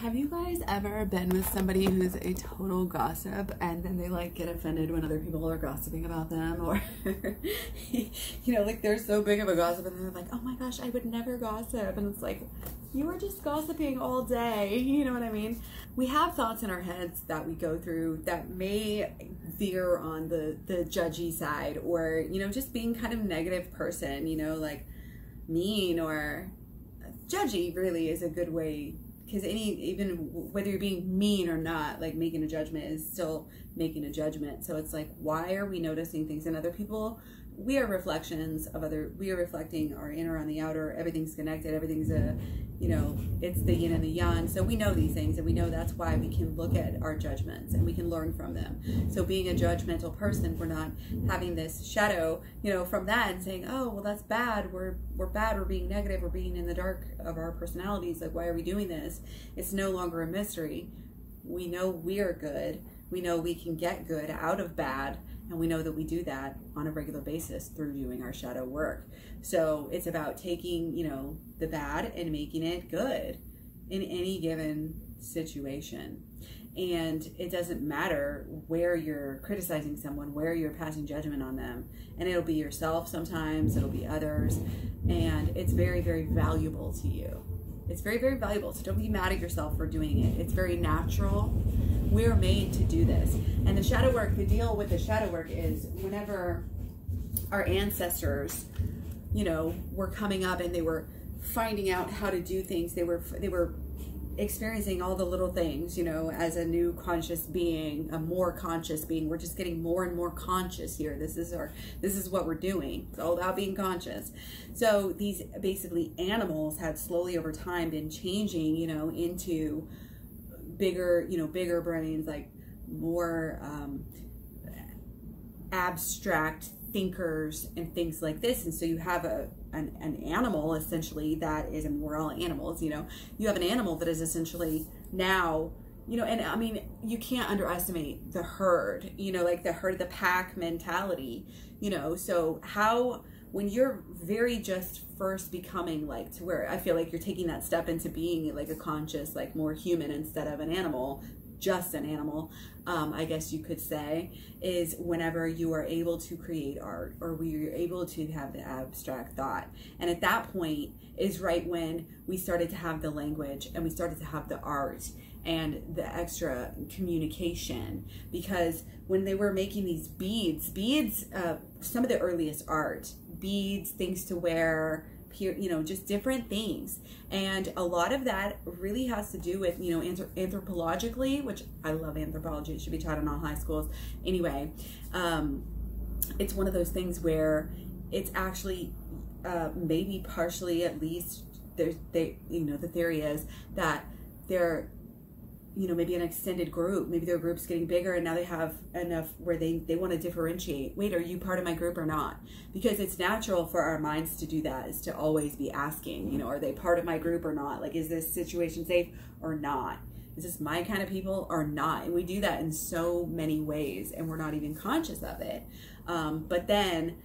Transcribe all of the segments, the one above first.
Have you guys ever been with somebody who's a total gossip and then they like get offended when other people are gossiping about them, or you know, like they're so big of a gossip and they're like, oh my gosh, I would never gossip, and it's like, you were just gossiping all day, you know what I mean? We have thoughts in our heads that we go through that may veer on the judgy side, or, you know, just being kind of negative person, you know, like mean or judgy really is a good way. Because even whether you're being mean or not, like making a judgment is still making a judgment. So it's like, why are we noticing things in other people? We are reflections of we are reflecting our inner on the outer. Everything's connected. Everything's you know, it's the yin and the yang. So we know these things, and we know that's why we can look at our judgments and we can learn from them. So being a judgmental person, we're not having this shadow, you know, from that and saying, oh, well, that's bad. We're bad. We're being negative. We're being in the dark of our personalities. Like, why are we doing this? It's no longer a mystery. We know we are good. We know we can get good out of bad. And we know that we do that on a regular basis through doing our shadow work. So it's about taking, you know, the bad and making it good in any given situation. And it doesn't matter where you're criticizing someone, where you're passing judgment on them. And it'll be yourself sometimes, it'll be others. And it's very, very valuable to you. It's very, very valuable. So don't be mad at yourself for doing it. It's very natural. We're made to do this. And the shadow work, the deal with the shadow work is whenever our ancestors, you know, were coming up and they were finding out how to do things, they were experiencing all the little things, you know, as a new conscious being, a more conscious being. We're just getting more and more conscious here. This is what we're doing. It's all about being conscious. So these basically animals had slowly over time been changing, you know, into bigger, you know, bigger brains, like more abstract thinkers and things like this. And so you have an animal essentially that is, and we're all animals, you know, you have an animal that is essentially now, you know, and I mean, you can't underestimate the herd, you know, like the herd, the pack mentality, you know. So how, when you're very just first becoming like to where I feel like you're taking that step into being like a conscious, like more human instead of an animal, just an animal, I guess you could say, is whenever you are able to create art, or we are able to have the abstract thought. And at that point is right when we started to have the language and we started to have the art and the extra communication. Because when they were making these beads, some of the earliest art, beads, things to wear, you know, just different things. And a lot of that really has to do with, you know, anthropologically, which I love anthropology. It should be taught in all high schools. Anyway, it's one of those things where it's actually maybe partially, at least, you know, the theory is that they're, you know, maybe an extended group, maybe their group's getting bigger and now they have enough where they want to differentiate. Wait, are you part of my group or not? Because it's natural for our minds to do that, is to always be asking, you know, are they part of my group or not? Like, is this situation safe or not? Is this my kind of people or not? And we do that in so many ways and we're not even conscious of it. But then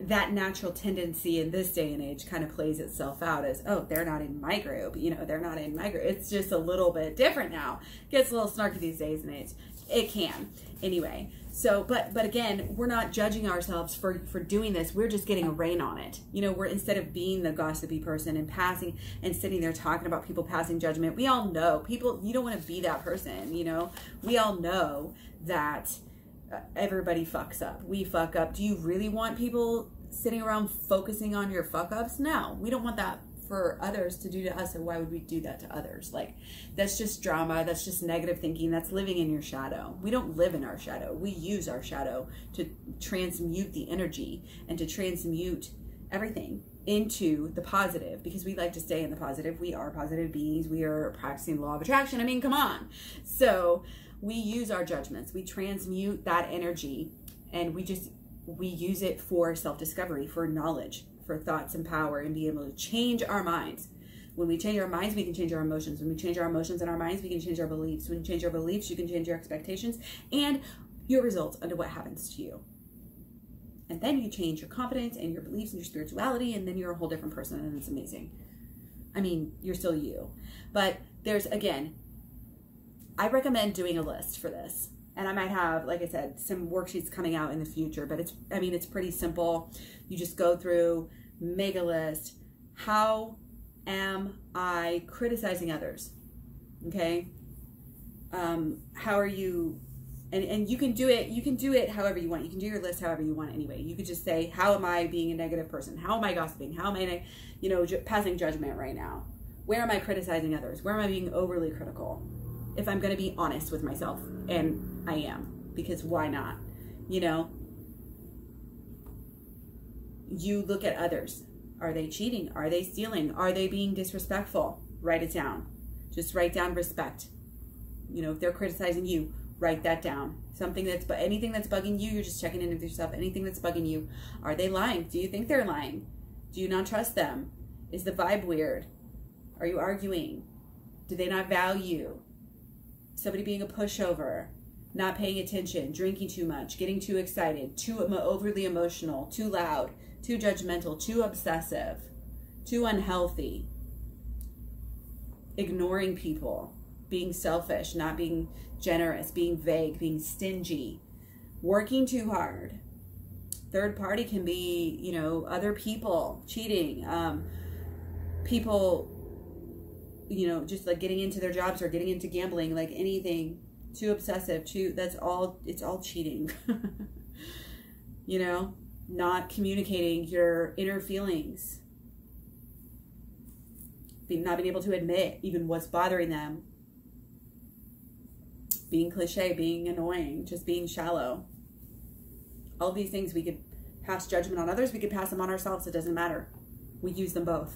that natural tendency in this day and age kind of plays itself out as, oh, they're not in my group, you know, they're not in my group. It's just a little bit different now. It gets a little snarky these days and age. It can. Anyway, so, but again, we're not judging ourselves for doing this. We're just getting a rein on it. You know, we're, instead of being the gossipy person and passing and sitting there talking about people passing judgment, we all know people, you don't want to be that person, you know. We all know that everybody fucks up. We fuck up. Do you really want people sitting around focusing on your fuck ups? No, we don't want that for others to do to us. And why would we do that to others? Like, that's just drama. That's just negative thinking. That's living in your shadow. We don't live in our shadow. We use our shadow to transmute the energy and to transmute everything into the positive, because we like to stay in the positive. We are positive beings. We are practicing the law of attraction. I mean, come on. So we use our judgments. We transmute that energy, and we use it for self-discovery, for knowledge, for thoughts and power, and be able to change our minds. When we change our minds, we can change our emotions. When we change our emotions and our minds, we can change our beliefs. When you change your beliefs, you can change your expectations and your results under what happens to you. And then you change your confidence and your beliefs and your spirituality, and then you're a whole different person, and it's amazing. I mean, you're still you. But there's, again, I recommend doing a list for this. And I might have, like I said, some worksheets coming out in the future, but it's pretty simple. You just go through, make a list. How am I criticizing others? Okay. How are you, and you can do it however you want. You can do your list however you want anyway. You could just say, how am I being a negative person? How am I gossiping? How am I, passing judgment right now? Where am I criticizing others? Where am I being overly critical? If I'm going to be honest with myself, and I am, because why not? You look at others. Are they cheating? Are they stealing? Are they being disrespectful? Write it down. Just write down respect. If they're criticizing you, write that down. Anything that's bugging you, you're just checking in with yourself. Anything that's bugging you, are they lying? Do you think they're lying? Do you not trust them? Is the vibe weird? Are you arguing? Do they not value? Somebody being a pushover, not paying attention, drinking too much, getting too excited, too overly emotional, too loud, too judgmental, too obsessive, too unhealthy, ignoring people, being selfish, not being generous, being vague, being stingy, working too hard. Third party can be, other people, cheating, people, just like getting into their jobs or getting into gambling, like anything, too obsessive, it's all cheating. Not communicating your inner feelings, not being able to admit even what's bothering them, being cliche, being annoying, just being shallow. All these things, we could pass judgment on others, we could pass them on ourselves, it doesn't matter. We use them both.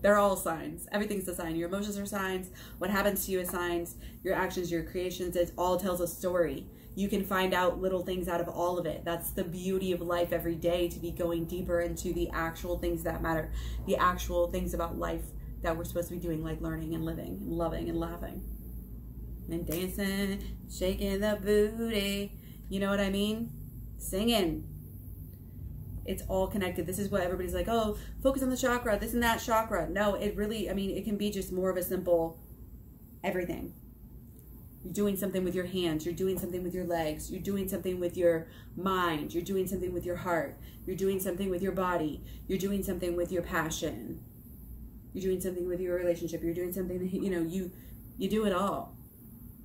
They're all signs. Everything's a sign. Your emotions are signs. What happens to you is signs. Your actions, your creations, it all tells a story. You can find out little things out of all of it. That's the beauty of life every day, to be going deeper into the actual things that matter, the actual things about life that we're supposed to be doing, like learning and living and loving and laughing and dancing, shaking the booty. You know what I mean? Singing. It's all connected. This is what everybody's like, oh, focus on the chakra, this and that chakra. No, it really, it can be just more of a simple everything. You're doing something with your hands. You're doing something with your legs. You're doing something with your mind. You're doing something with your heart. You're doing something with your body. You're doing something with your passion. You're doing something with your relationship. You're doing something that, you do it all.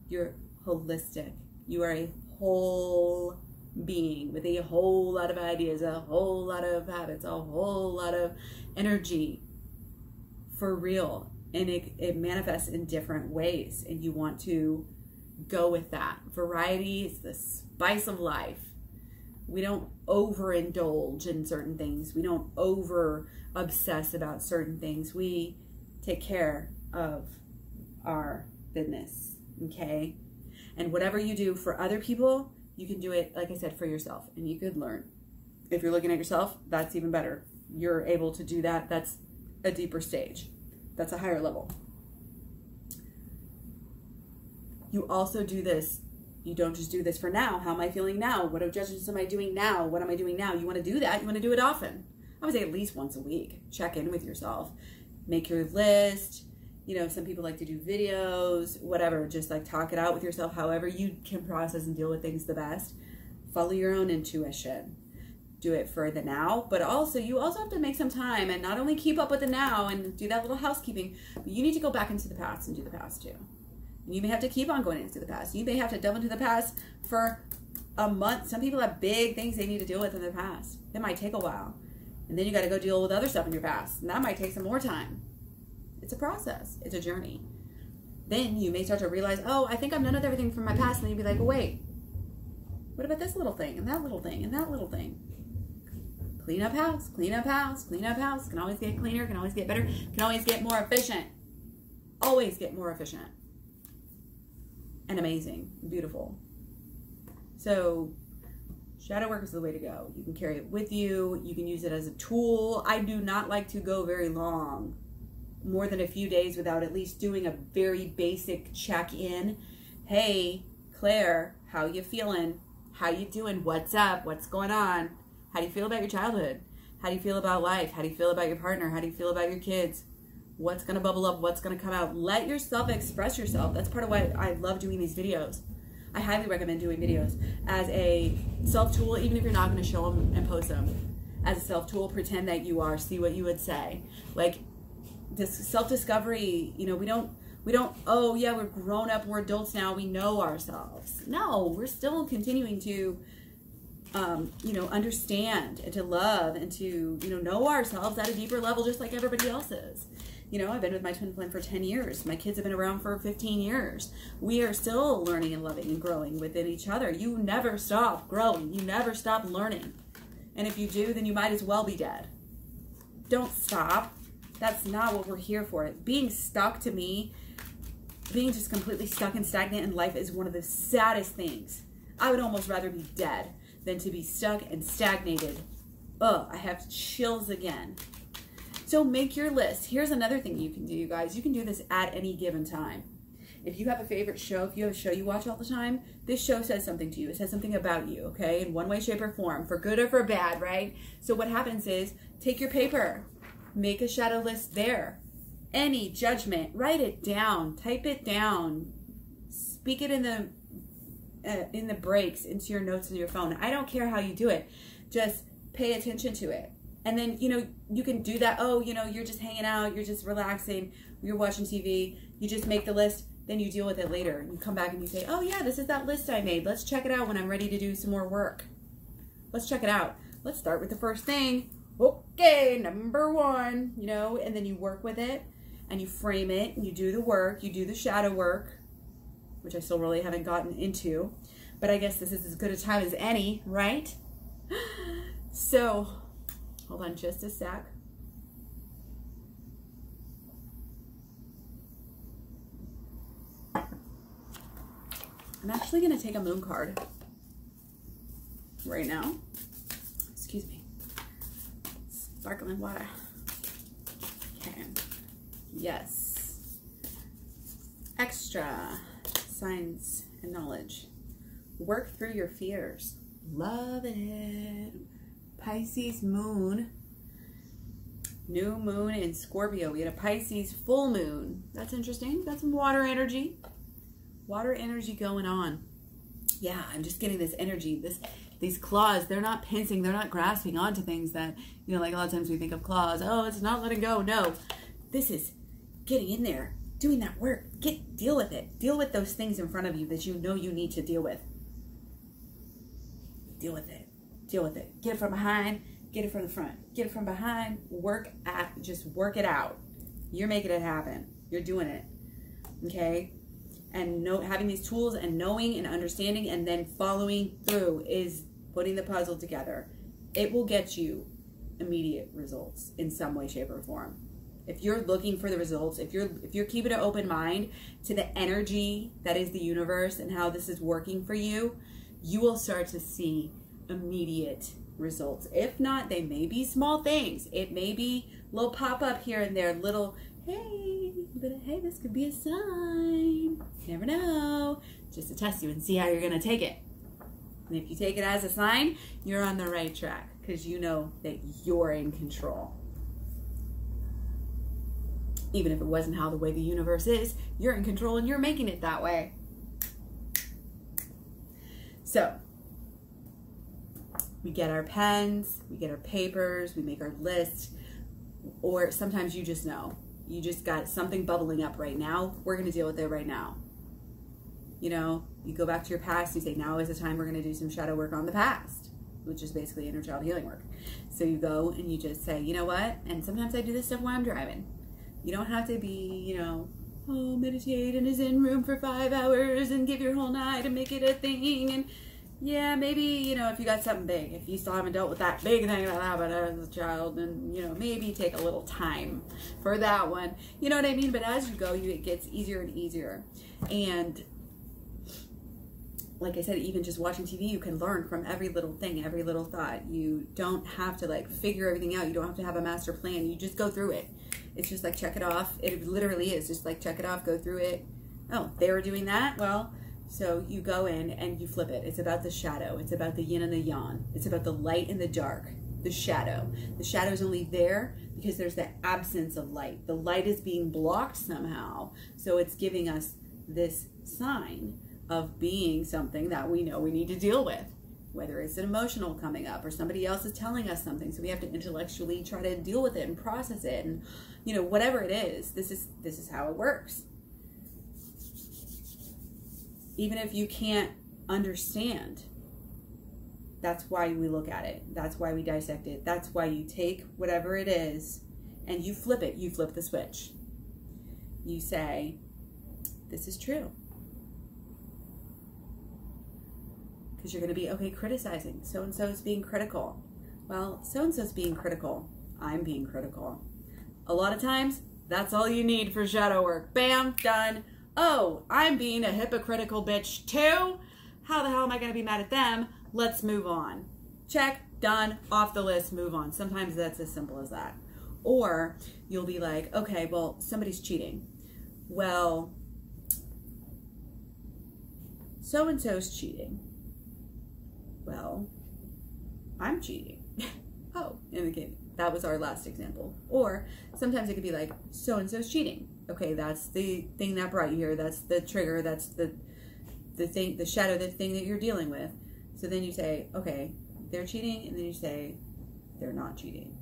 You're holistic. You are a whole being with a whole lot of ideas, a whole lot of habits, a whole lot of energy, for real. And it manifests in different ways, and you want to go with that. Variety is the spice of life. We don't overindulge in certain things. We don't over obsess about certain things. We take care of our business, okay? And whatever you do for other people, you can do it, like I said, for yourself, and you could learn. If you're looking at yourself, that's even better. You're able to do that. That's a deeper stage. That's a higher level. You also do this. You don't just do this for now. How am I feeling now? What adjustments am I doing now? What am I doing now? You want to do that. You want to do it often. I would say at least once a week. Check in with yourself. Make your list. Some people like to do videos, whatever. Just like talk it out with yourself, however you can process and deal with things the best. Follow your own intuition. Do it for the now, but you also have to make some time and not only keep up with the now and do that little housekeeping, but you need to go back into the past and do the past too. And you may have to keep on going into the past. You may have to delve into the past for a month. Some people have big things they need to deal with in their past. It might take a while. And then you got to go deal with other stuff in your past. And that might take some more time. It's a process. It's a journey. Then you may start to realize, oh, I think I've done everything from my past. And then you'll be like, well, wait, what about this little thing and that little thing and that little thing? Clean up house, clean up house, clean up house. Can always get cleaner, can always get better, can always get more efficient. Always get more efficient. And amazing, beautiful. So shadow work is the way to go. You can carry it with you. You can use it as a tool. I do not like to go very long, more than a few days, without at least doing a very basic check-in. Hey, Claire, how you feeling? How you doing? What's up? What's going on? How do you feel about your childhood? How do you feel about life? How do you feel about your partner? How do you feel about your kids? what's going to bubble up, what's going to come out. Let yourself express yourself. That's part of why I love doing these videos. I highly recommend doing videos as a self-tool, even if you're not going to show them and post them. As a self-tool, pretend that you are, see what you would say. Like, this self-discovery, you know, we don't, oh yeah, we're grown up, we're adults now, we know ourselves. No, we're still continuing to, you know, understand and to love and to, you know ourselves at a deeper level, just like everybody else is. You know, I've been with my twin flame for 10 years. My kids have been around for 15 years. We are still learning and loving and growing within each other. You never stop growing. You never stop learning. And if you do, then you might as well be dead. Don't stop. That's not what we're here for. Being stuck, to me, being just completely stuck and stagnant in life is one of the saddest things. I would almost rather be dead than to be stuck and stagnated. Ugh, I have chills again. So make your list. Here's another thing you can do, you guys. You can do this at any given time. If you have a favorite show, if you have a show you watch all the time, this show says something to you. It says something about you, okay? In one way, shape, or form, for good or for bad, right? So what happens is, take your paper, make a shadow list there. Any judgment, write it down, type it down, speak it in the breaks into your notes on your phone. I don't care how you do it. Just pay attention to it. And then, you know, you can do that. Oh, you know, you're just hanging out, you're just relaxing, you're watching TV, you just make the list, then you deal with it later. You come back and you say, oh yeah, this is that list I made. Let's check it out when I'm ready to do some more work. Let's check it out. Let's start with the first thing. Okay, number one, you know, and then you work with it and you frame it and you do the work, you do the shadow work, which I still really haven't gotten into, but I guess this is as good a time as any, right? So, hold on just a sec. I'm actually going to take a moon card right now. Excuse me. Sparkling water. Okay. Yes. Extra signs and knowledge. Work through your fears. Love it. Pisces moon. New moon in Scorpio. We had a Pisces full moon. That's interesting. Got some water energy. Water energy going on. Yeah, I'm just getting this energy. These claws, they're not pincing, they're not grasping onto things that, you know, like a lot of times we think of claws. Oh, it's not letting go. No, this is getting in there, doing that work. Deal with it. Deal with those things in front of you that you know you need to deal with. Deal with it. Deal with it. Get it from behind. Get it from the front. Get it from behind. Just work it out. You're making it happen. You're doing it. Okay? And having these tools and knowing and understanding and then following through is putting the puzzle together. It will get you immediate results in some way, shape, or form. If you're looking for the results, if you're keeping an open mind to the energy that is the universe and how this is working for you, you will start to see immediate results. If not, they may be small things. It may be a little pop-up here and there, little, hey, this could be a sign. You never know. Just to test you and see how you're going to take it. And if you take it as a sign, you're on the right track because you know that you're in control. Even if it wasn't how the way the universe is, you're in control and you're making it that way. So, we get our pens, we get our papers, we make our list, or sometimes you just know. You just got something bubbling up right now. We're going to deal with it right now. You know, you go back to your past, you say, now is the time we're going to do some shadow work on the past, which is basically inner child healing work. So you go and you just say, you know what? And sometimes I do this stuff while I'm driving. You don't have to be, you know, oh, meditate in a Zen room for 5 hours and give your whole night and make it a thing. And yeah, maybe, you know, if you got something big, if you still haven't dealt with that big thing that happened as a child, then, you know, maybe take a little time for that one. You know what I mean? But as you go, it gets easier and easier. And like I said, even just watching TV, you can learn from every little thing, every little thought. You don't have to like figure everything out. You don't have to have a master plan. You just go through it. It's just like check it off. It literally is just like check it off, go through it. Oh, they were doing that? Well, so you go in and you flip it. It's about the shadow. It's about the yin and the yang. It's about the light and the dark. the shadow. The shadow is only there because there's the absence of light. The light is being blocked somehow. So it's giving us this sign of being something that we know we need to deal with, whether it's an emotional coming up or somebody else is telling us something. So we have to intellectually try to deal with it and process it. And, you know, whatever it is, this is how it works. Even if you can't understand, that's why we look at it. That's why we dissect it. That's why you take whatever it is and you flip it. You flip the switch. You say, this is true. Because you're going to be, okay, criticizing. So-and-so is being critical. Well, so-and-so's being critical. I'm being critical. A lot of times, that's all you need for shadow work. Bam, done. Oh, I'm being a hypocritical bitch too? How the hell am I going to be mad at them? Let's move on. Check, done, off the list, move on. Sometimes that's as simple as that. Or you'll be like, okay, well, somebody's cheating. Well, so-and-so's cheating. Well, I'm cheating. Oh, and that was our last example. Or sometimes it could be like, so-and-so's cheating. Okay, that's the thing that brought you here. That's the trigger. That's the thing, the shadow, the thing that you're dealing with. So then you say, okay, they're cheating, and then you say, they're not cheating.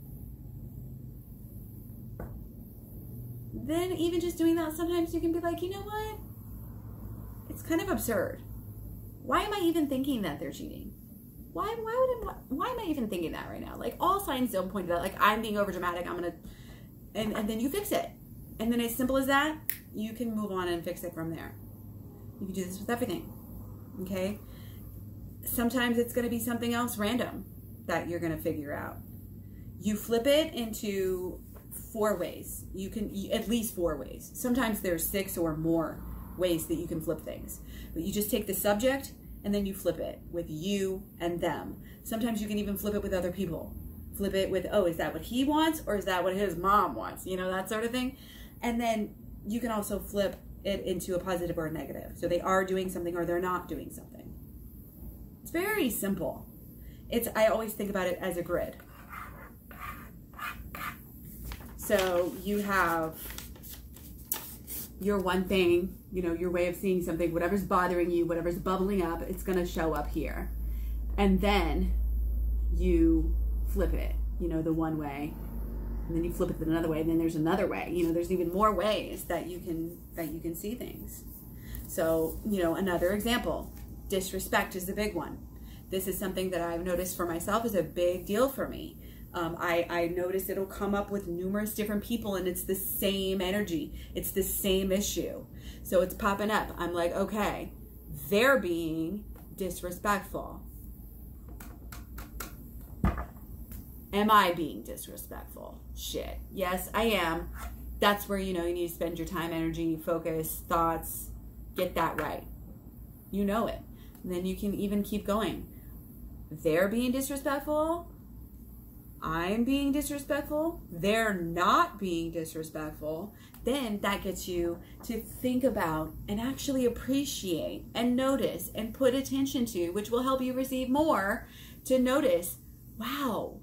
Then even just doing that, sometimes you can be like, you know what? It's kind of absurd. Why am I even thinking that they're cheating? Why am I even thinking that right now? Like, all signs don't point to that. Like, I'm being over dramatic. I'm gonna, and then you fix it. And then as simple as that, you can move on and fix it from there. You can do this with everything. Okay? Sometimes it's going to be something else random that you're going to figure out. You flip it into 4 ways. You can, at least 4 ways. Sometimes there's 6 or more ways that you can flip things. But you just take the subject and then you flip it with you and them. Sometimes you can even flip it with other people. Flip it with, oh, is that what he wants or is that what his mom wants? You know, that sort of thing. And then you can also flip it into a positive or a negative. So they are doing something or they're not doing something. It's very simple. I always think about it as a grid. So you have your one thing, you know, your way of seeing something, whatever's bothering you, whatever's bubbling up, it's going to show up here. And then you flip it, you know, the one way. And then you flip it another way, and then there's another way. You know, there's even more ways that you can see things. So, you know, another example, disrespect is the big one. This is something that I've noticed for myself is a big deal for me. I notice it'll come up with numerous different people, and it's the same energy. It's the same issue. So it's popping up. I'm like, okay, they're being disrespectful. Am I being disrespectful? Shit. Yes, I am. That's where, you know, you need to spend your time, energy, focus, thoughts, get that right. You know it. And then you can even keep going. They're being disrespectful. I'm being disrespectful. They're not being disrespectful. Then that gets you to think about and actually appreciate and notice and put attention to, which will help you receive more, to notice, wow,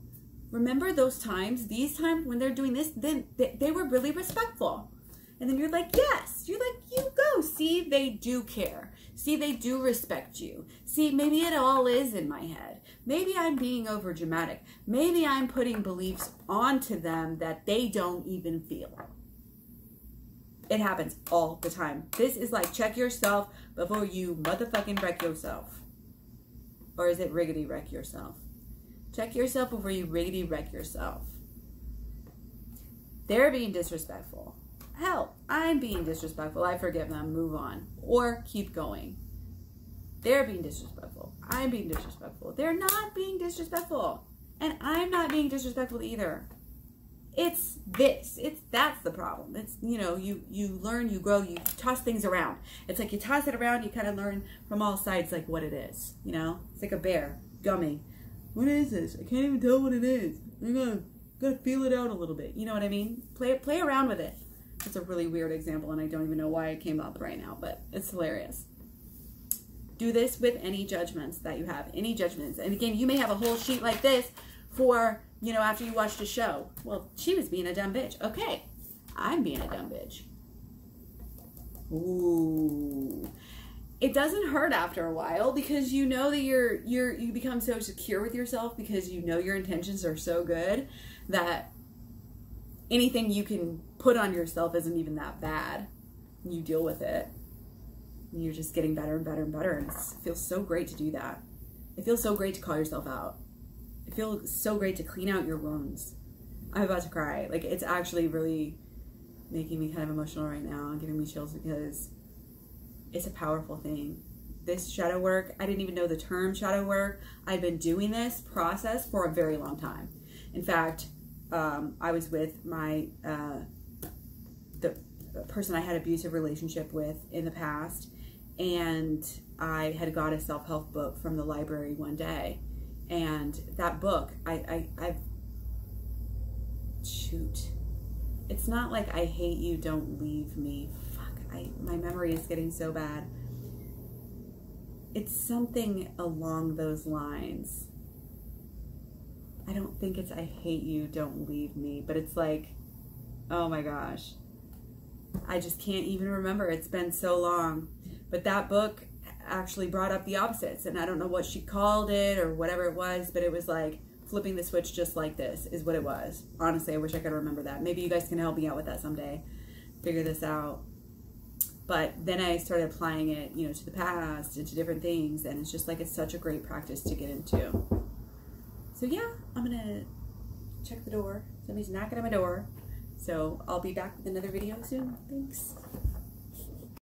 remember those times, these times when they're doing this, then they were really respectful. And then you're like, yes, you're like, you go. See, they do care. See, they do respect you. See, maybe it all is in my head. Maybe I'm being over dramatic. Maybe I'm putting beliefs onto them that they don't even feel. It happens all the time. This is like, check yourself before you motherfucking wreck yourself. Or is it riggedy wreck yourself? Check yourself before you riggedy wreck yourself. They're being disrespectful. Hell, I'm being disrespectful. I forgive them, move on. Or keep going. They're being disrespectful. I'm being disrespectful. They're not being disrespectful. And I'm not being disrespectful either. It's this. That's the problem. It's, you know, you learn, you grow, you toss things around. It's like you toss it around, you kind of learn from all sides like what it is. You know? It's like a bear, gummy. What is this? I can't even tell what it is. I gotta feel it out a little bit. You know what I mean? Play around with it. It's a really weird example, and I don't even know why it came up right now, but it's hilarious. Do this with any judgments that you have, any judgments. And again, you may have a whole sheet like this for you know, after you watched a show. Well, she was being a dumb bitch. Okay, I'm being a dumb bitch. Ooh. It doesn't hurt after a while because you know that you become so secure with yourself because you know your intentions are so good that anything you can put on yourself isn't even that bad. You deal with it. And you're just getting better and better and better. And it feels so great to do that. It feels so great to call yourself out. It feels so great to clean out your wounds. I'm about to cry. Like, it's actually really making me kind of emotional right now and giving me chills because it's a powerful thing. This shadow work, I didn't even know the term shadow work. I've been doing this process for a very long time. In fact, I was with my, the person I had an abusive relationship with in the past, and I had got a self-help book from the library one day. And that book, shoot. It's not like I hate you, don't leave me. My memory is getting so bad. It's something along those lines. I don't think it's I hate you, don't leave me, but it's like, oh my gosh. I just can't even remember. It's been so long. But that book actually brought up the opposites, and I don't know what she called it or whatever it was, but it was like flipping the switch just like this is what it was. Honestly, I wish I could remember that. Maybe you guys can help me out with that someday. Figure this out. But then I started applying it, you know, to the past and to different things, and it's just like it's such a great practice to get into. So yeah, I'm gonna check the door. Somebody's knocking on my door. So I'll be back with another video soon. Thanks.